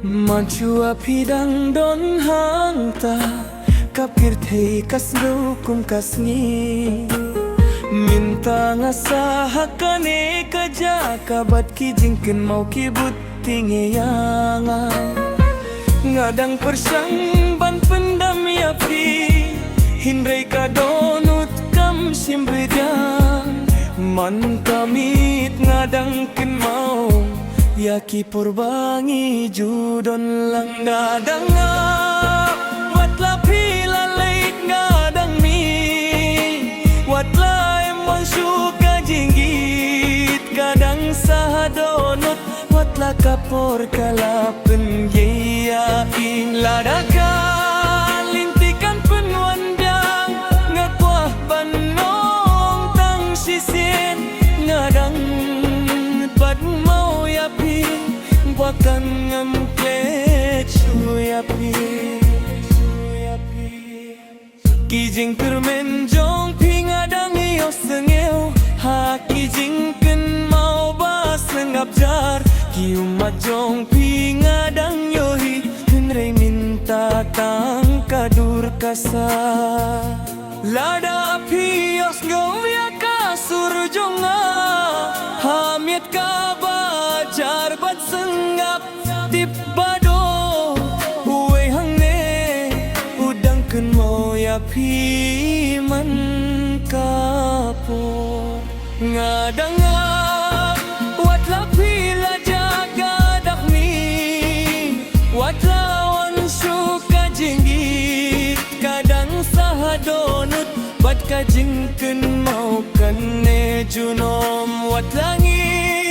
Manchua pidang don hang ta kap kirthei kasru kum kasni minta ngasa hakane kaja kabat ki jingkin mau ki butinge yanga ngadang persang ban pendam yapi hindrai kadonut kam simbedang man kamit ngadang kin mau yaki purbangi judon lang ngadang watla pila leit ngadang mi watla emon suka jinggit kadang sahadonut watla kapor kalapen yeya ing ladaka lintikan penwandang ngakwah banong tang sisin ngadang bad mau yapi wakan ngamklet yapi kijing termenjong pingadang iyo sengeu ha kijing ken mau bas lengap jar kiumat jong pingadang yohi henrei minta tang kadur kasa lada pios gawya kasur jonga hamiat kabajar bat senggap tip bado uwe hangne udang ken mau yapi man kapo ngadang watla pila jaga dakmi watla wan suka jinggit kadang sahadonut bat kajing ken mau kane junom watlangi